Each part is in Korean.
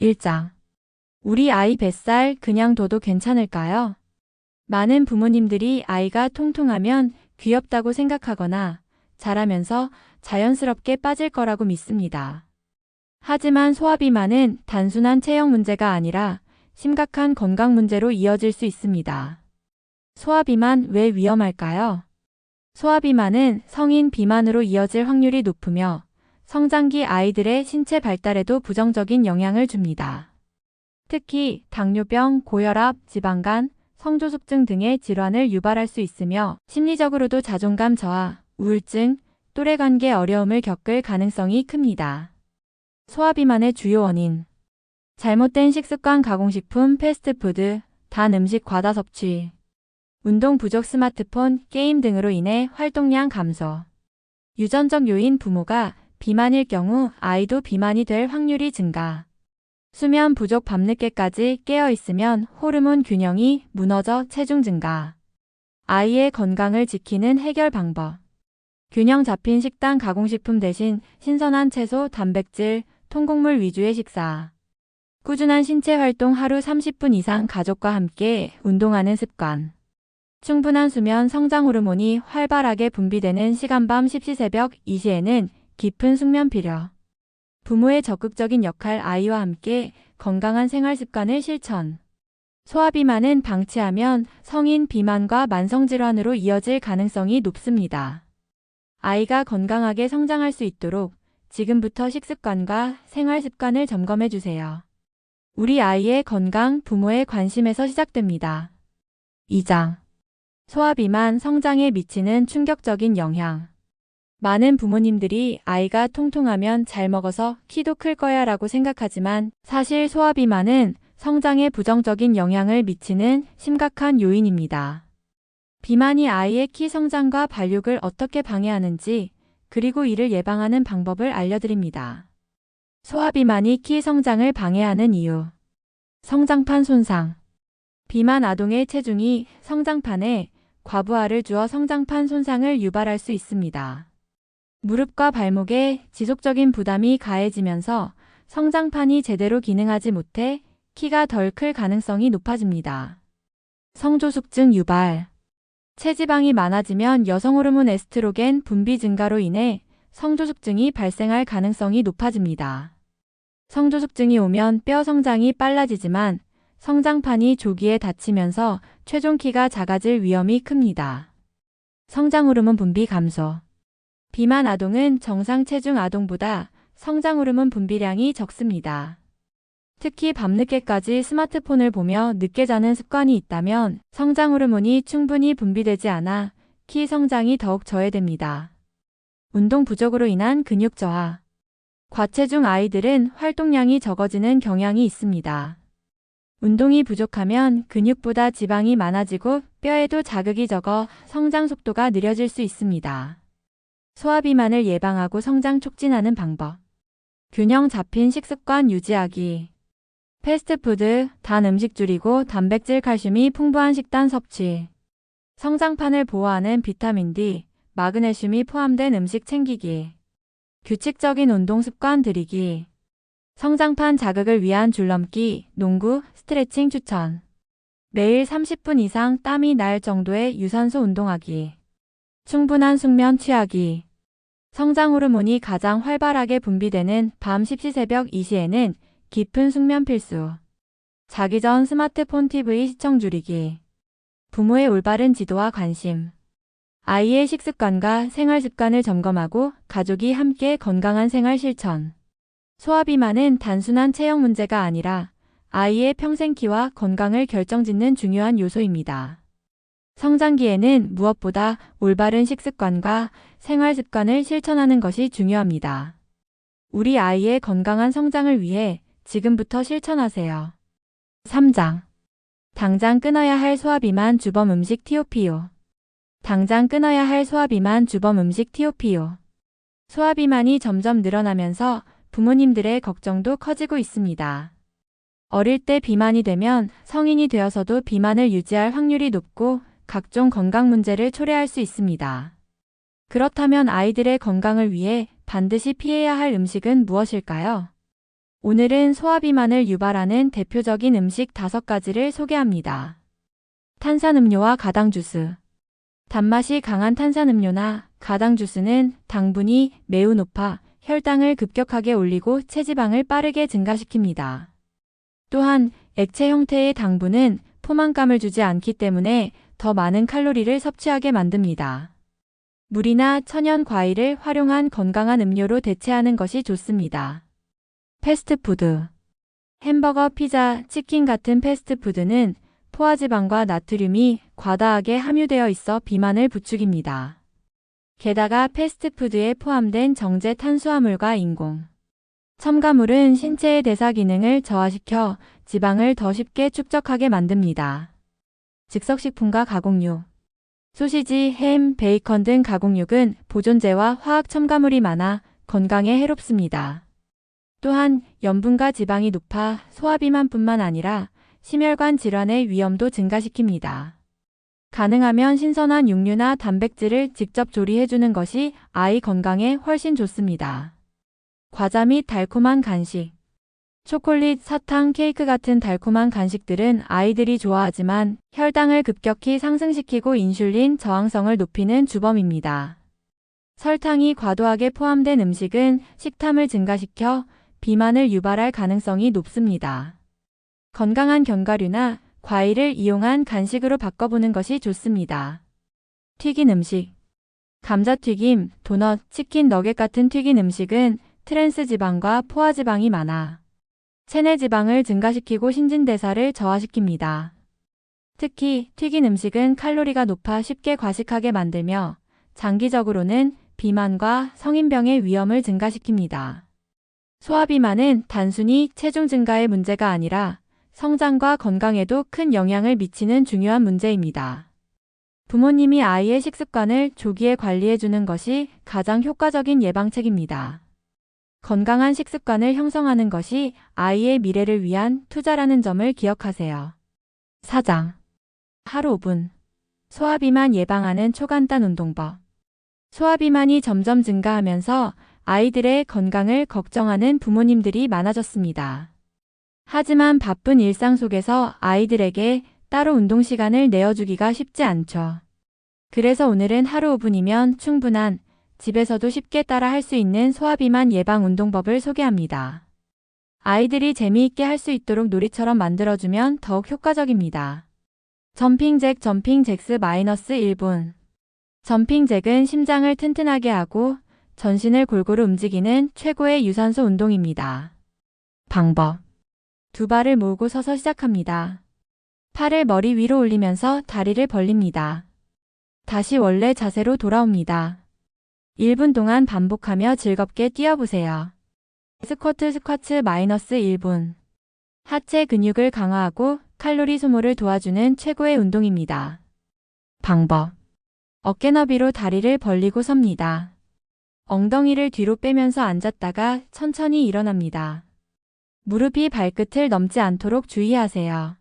1장. 우리 아이 뱃살 그냥 둬도 괜찮을까요? 많은 부모님들이 아이가 통통하면 귀엽다고 생각하거나 자라면서 자연스럽게 빠질 거라고 믿습니다. 하지만 소화비만은 단순한 체형 문제가 아니라 심각한 건강 문제로 이어질 수 있습니다. 소화비만 왜 위험할까요? 소화비만은 성인 비만으로 이어질 확률이 높으며 성장기 아이들의 신체 발달에도 부정적인 영향을 줍니다. 특히 당뇨병, 고혈압, 지방간, 성조숙증 등의 질환을 유발할 수 있으며 심리적으로도 자존감 저하, 우울증, 또래관계 어려움을 겪을 가능성이 큽니다. 소화비만의 주요 원인. 잘못된 식습관, 가공식품, 패스트푸드, 단 음식 과다 섭취, 운동 부족, 스마트폰, 게임 등으로 인해 활동량 감소. 유전적 요인. 부모가 비만일 경우 아이도 비만이 될 확률이 증가. 수면 부족, 밤늦게까지 깨어 있으면 호르몬 균형이 무너져 체중 증가. 아이의 건강을 지키는 해결 방법. 균형 잡힌 식단, 가공식품 대신 신선한 채소, 단백질, 통곡물 위주의 식사. 꾸준한 신체 활동, 하루 30분 이상 가족과 함께 운동하는 습관. 충분한 수면, 성장 호르몬이 활발하게 분비되는 시간. 밤 10시, 새벽 2시에는 깊은 숙면 필요. 부모의 적극적인 역할. 아이와 함께 건강한 생활 습관을 실천. 소화비만은 방치하면 성인 비만과 만성질환으로 이어질 가능성이 높습니다. 아이가 건강하게 성장할 수 있도록 지금부터 식습관과 생활 습관을 점검해 주세요. 우리 아이의 건강, 부모의 관심에서 시작됩니다. 2장. 소화비만 성장에 미치는 충격적인 영향. 많은 부모님들이 아이가 통통하면 잘 먹어서 키도 클 거야 라고 생각하지만 사실 소화비만은 성장에 부정적인 영향을 미치는 심각한 요인입니다. 비만이 아이의 키 성장과 발육을 어떻게 방해하는지 그리고 이를 예방하는 방법을 알려드립니다. 소화비만이 키 성장을 방해하는 이유. 성장판 손상. 비만 아동의 체중이 성장판에 과부하를 주어 성장판 손상을 유발할 수 있습니다. 무릎과 발목에 지속적인 부담이 가해지면서 성장판이 제대로 기능하지 못해 키가 덜 클 가능성이 높아집니다. 성조숙증 유발. 체지방이 많아지면 여성 호르몬 에스트로겐 분비 증가로 인해 성조숙증이 발생할 가능성이 높아집니다. 성조숙증이 오면 뼈 성장이 빨라지지만 성장판이 조기에 다치면서 최종 키가 작아질 위험이 큽니다. 성장 호르몬 분비 감소. 비만 아동은 정상 체중 아동보다 성장 호르몬 분비량이 적습니다. 특히 밤늦게까지 스마트폰을 보며 늦게 자는 습관이 있다면 성장 호르몬이 충분히 분비되지 않아 키 성장이 더욱 저해됩니다. 운동 부족으로 인한 근육 저하. 과체중 아이들은 활동량이 적어지는 경향이 있습니다. 운동이 부족하면 근육보다 지방이 많아지고 뼈에도 자극이 적어 성장 속도가 느려질 수 있습니다. 소화비만을 예방하고 성장 촉진하는 방법. 균형 잡힌 식습관 유지하기. 패스트푸드, 단 음식 줄이고 단백질, 칼슘이 풍부한 식단 섭취. 성장판을 보호하는 비타민 D, 마그네슘이 포함된 음식 챙기기. 규칙적인 운동 습관 들이기. 성장판 자극을 위한 줄넘기, 농구, 스트레칭 추천. 매일 30분 이상 땀이 날 정도의 유산소 운동하기. 충분한 숙면 취하기. 성장 호르몬이 가장 활발하게 분비되는 밤 10시, 새벽 2시에는 깊은 숙면 필수. 자기 전 스마트폰 TV 시청 줄이기. 부모의 올바른 지도와 관심. 아이의 식습관과 생활 습관을 점검하고 가족이 함께 건강한 생활 실천. 소화비만은 단순한 체형 문제가 아니라 아이의 평생 키와 건강을 결정짓는 중요한 요소입니다. 성장기에는 무엇보다 올바른 식습관과 생활 습관을 실천하는 것이 중요합니다. 우리 아이의 건강한 성장을 위해 지금부터 실천하세요. 3장. 당장 끊어야 할 소화비만 주범 음식 TOPO. 당장 끊어야 할 소화비만 주범 음식 TOPO. 소화비만이 점점 늘어나면서 부모님들의 걱정도 커지고 있습니다. 어릴 때 비만이 되면 성인이 되어서도 비만을 유지할 확률이 높고 각종 건강 문제를 초래할 수 있습니다. 그렇다면 아이들의 건강을 위해 반드시 피해야 할 음식은 무엇일까요? 오늘은 소화비만을 유발하는 대표적인 음식 5가지를 소개합니다. 탄산음료와 가당주스. 단맛이 강한 탄산음료나 가당주스는 당분이 매우 높아 혈당을 급격하게 올리고 체지방을 빠르게 증가시킵니다. 또한 액체 형태의 당분은 포만감을 주지 않기 때문에 더 많은 칼로리를 섭취하게 만듭니다. 물이나 천연 과일을 활용한 건강한 음료로 대체하는 것이 좋습니다. 패스트푸드. 햄버거, 피자, 치킨 같은 패스트푸드는 포화지방과 나트륨이 과다하게 함유되어 있어 비만을 부추깁니다. 게다가 패스트푸드에 포함된 정제 탄수화물과 인공 첨가물은 신체의 대사 기능을 저하시켜 지방을 더 쉽게 축적하게 만듭니다. 즉석식품과 가공육. 소시지, 햄, 베이컨 등 가공육은 보존제와 화학 첨가물이 많아 건강에 해롭습니다. 또한 염분과 지방이 높아 소화비만뿐만 아니라 심혈관 질환의 위험도 증가시킵니다. 가능하면 신선한 육류나 단백질을 직접 조리해주는 것이 아이 건강에 훨씬 좋습니다. 과자 및 달콤한 간식. 초콜릿, 사탕, 케이크 같은 달콤한 간식들은 아이들이 좋아하지만 혈당을 급격히 상승시키고 인슐린 저항성을 높이는 주범입니다. 설탕이 과도하게 포함된 음식은 식탐을 증가시켜 비만을 유발할 가능성이 높습니다. 건강한 견과류나 과일을 이용한 간식으로 바꿔보는 것이 좋습니다. 튀긴 음식. 감자튀김, 도넛, 치킨 너겟 같은 튀긴 음식은 트랜스 지방과 포화지방이 많아 체내 지방을 증가시키고 신진대사를 저하시킵니다. 특히 튀긴 음식은 칼로리가 높아 쉽게 과식하게 만들며 장기적으로는 비만과 성인병의 위험을 증가시킵니다. 소화비만은 단순히 체중 증가의 문제가 아니라 성장과 건강에도 큰 영향을 미치는 중요한 문제입니다. 부모님이 아이의 식습관을 조기에 관리해주는 것이 가장 효과적인 예방책입니다. 건강한 식습관을 형성하는 것이 아이의 미래를 위한 투자라는 점을 기억하세요. 사장. 하루 5분. 소화비만 예방하는 초간단 운동법. 소화비만이 점점 증가하면서 아이들의 건강을 걱정하는 부모님들이 많아졌습니다. 하지만 바쁜 일상 속에서 아이들에게 따로 운동 시간을 내어주기가 쉽지 않죠. 그래서 오늘은 하루 5분이면 충분한 집에서도 쉽게 따라 할 수 있는 소화비만 예방 운동법을 소개합니다. 아이들이 재미있게 할 수 있도록 놀이처럼 만들어주면 더욱 효과적입니다. 점핑 잭스 -1분. 점핑 잭은 심장을 튼튼하게 하고 전신을 골고루 움직이는 최고의 유산소 운동입니다. 방법. 두 발을 모으고 서서 시작합니다. 팔을 머리 위로 올리면서 다리를 벌립니다. 다시 원래 자세로 돌아옵니다. 1분 동안 반복하며 즐겁게 뛰어보세요. 스쿼트 -1분. 하체 근육을 강화하고 칼로리 소모를 도와주는 최고의 운동입니다. 방법. 어깨 너비로 다리를 벌리고 섭니다. 엉덩이를 뒤로 빼면서 앉았다가 천천히 일어납니다. 무릎이 발끝을 넘지 않도록 주의하세요.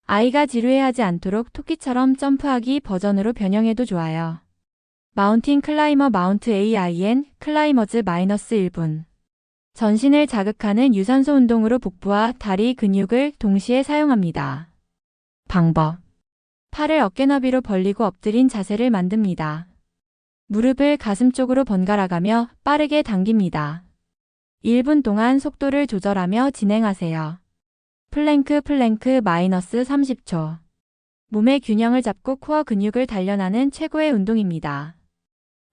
아이가 지루해하지 않도록 토끼처럼 점프하기 버전으로 변형해도 좋아요. 마운틴 클라이머 마운트 AIN 클라이머즈 -1분. 전신을 자극하는 유산소 운동으로 복부와 다리 근육을 동시에 사용합니다. 방법. 팔을 어깨 너비로 벌리고 엎드린 자세를 만듭니다. 무릎을 가슴 쪽으로 번갈아가며 빠르게 당깁니다. 1분 동안 속도를 조절하며 진행하세요. 플랭크 -30초. 몸의 균형을 잡고 코어 근육을 단련하는 최고의 운동입니다.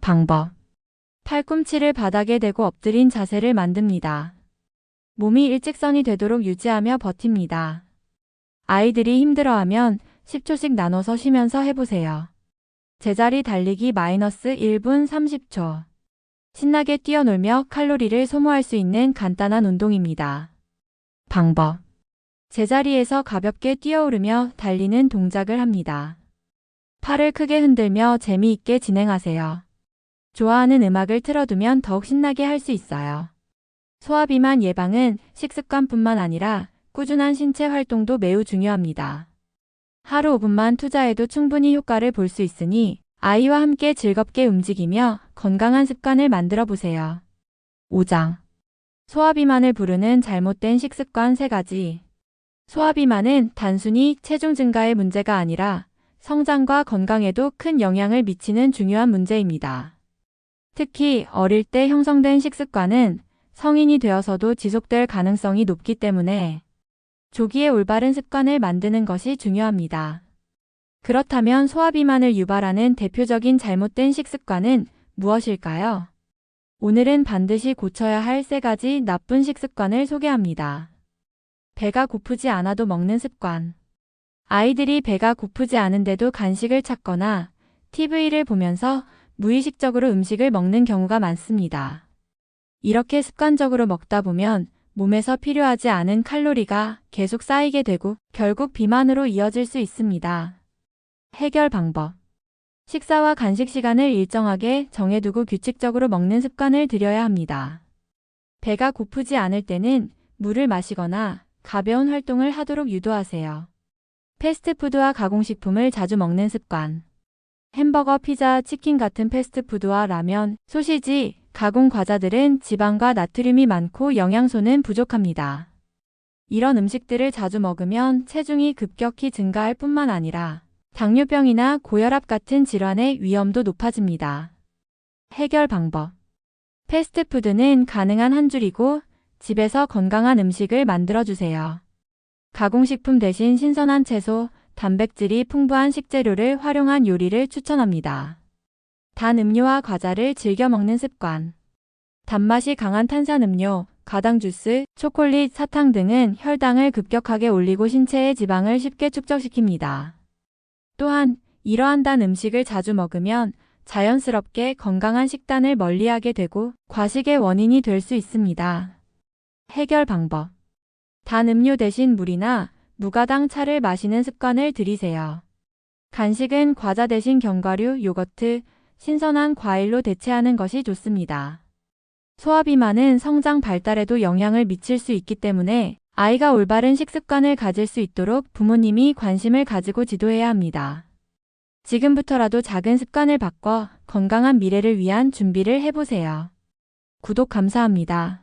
방법. 팔꿈치를 바닥에 대고 엎드린 자세를 만듭니다. 몸이 일직선이 되도록 유지하며 버팁니다. 아이들이 힘들어하면 10초씩 나눠서 쉬면서 해보세요. 제자리 달리기 -1분 30초. 신나게 뛰어놀며 칼로리를 소모할 수 있는 간단한 운동입니다. 방법. 제자리에서 가볍게 뛰어오르며 달리는 동작을 합니다. 팔을 크게 흔들며 재미있게 진행하세요. 좋아하는 음악을 틀어두면 더욱 신나게 할 수 있어요. 소화비만 예방은 식습관뿐만 아니라 꾸준한 신체 활동도 매우 중요합니다. 하루 5분만 투자해도 충분히 효과를 볼 수 있으니 아이와 함께 즐겁게 움직이며 건강한 습관을 만들어 보세요. 5장. 소화비만을 부르는 잘못된 식습관 3가지. 소화비만은 단순히 체중 증가의 문제가 아니라 성장과 건강에도 큰 영향을 미치는 중요한 문제입니다. 특히 어릴 때 형성된 식습관은 성인이 되어서도 지속될 가능성이 높기 때문에 조기에 올바른 습관을 만드는 것이 중요합니다. 그렇다면 소화비만을 유발하는 대표적인 잘못된 식습관은 무엇일까요? 오늘은 반드시 고쳐야 할 3가지 나쁜 식습관을 소개합니다. 배가 고프지 않아도 먹는 습관. 아이들이 배가 고프지 않은데도 간식을 찾거나 TV를 보면서 무의식적으로 음식을 먹는 경우가 많습니다. 이렇게 습관적으로 먹다 보면 몸에서 필요하지 않은 칼로리가 계속 쌓이게 되고 결국 비만으로 이어질 수 있습니다. 해결 방법. 식사와 간식 시간을 일정하게 정해두고 규칙적으로 먹는 습관을 들여야 합니다. 배가 고프지 않을 때는 물을 마시거나 가벼운 활동을 하도록 유도하세요. 패스트푸드와 가공식품을 자주 먹는 습관. 햄버거, 피자, 치킨 같은 패스트푸드와 라면, 소시지, 가공 과자들은 지방과 나트륨이 많고 영양소는 부족합니다. 이런 음식들을 자주 먹으면 체중이 급격히 증가할 뿐만 아니라 당뇨병이나 고혈압 같은 질환의 위험도 높아집니다. 해결 방법. 패스트푸드는 가능한 한 줄이고 집에서 건강한 음식을 만들어주세요. 가공식품 대신 신선한 채소, 단백질이 풍부한 식재료를 활용한 요리를 추천합니다. 단 음료와 과자를 즐겨 먹는 습관. 단맛이 강한 탄산음료, 가당 주스, 초콜릿, 사탕 등은 혈당을 급격하게 올리고 신체의 지방을 쉽게 축적시킵니다. 또한 이러한 단 음식을 자주 먹으면 자연스럽게 건강한 식단을 멀리하게 되고 과식의 원인이 될 수 있습니다. 해결 방법. 단 음료 대신 물이나 무가당 차를 마시는 습관을 들이세요. 간식은 과자 대신 견과류, 요거트, 신선한 과일로 대체하는 것이 좋습니다. 소화비만은 성장 발달에도 영향을 미칠 수 있기 때문에 아이가 올바른 식습관을 가질 수 있도록 부모님이 관심을 가지고 지도해야 합니다. 지금부터라도 작은 습관을 바꿔 건강한 미래를 위한 준비를 해보세요. 구독 감사합니다.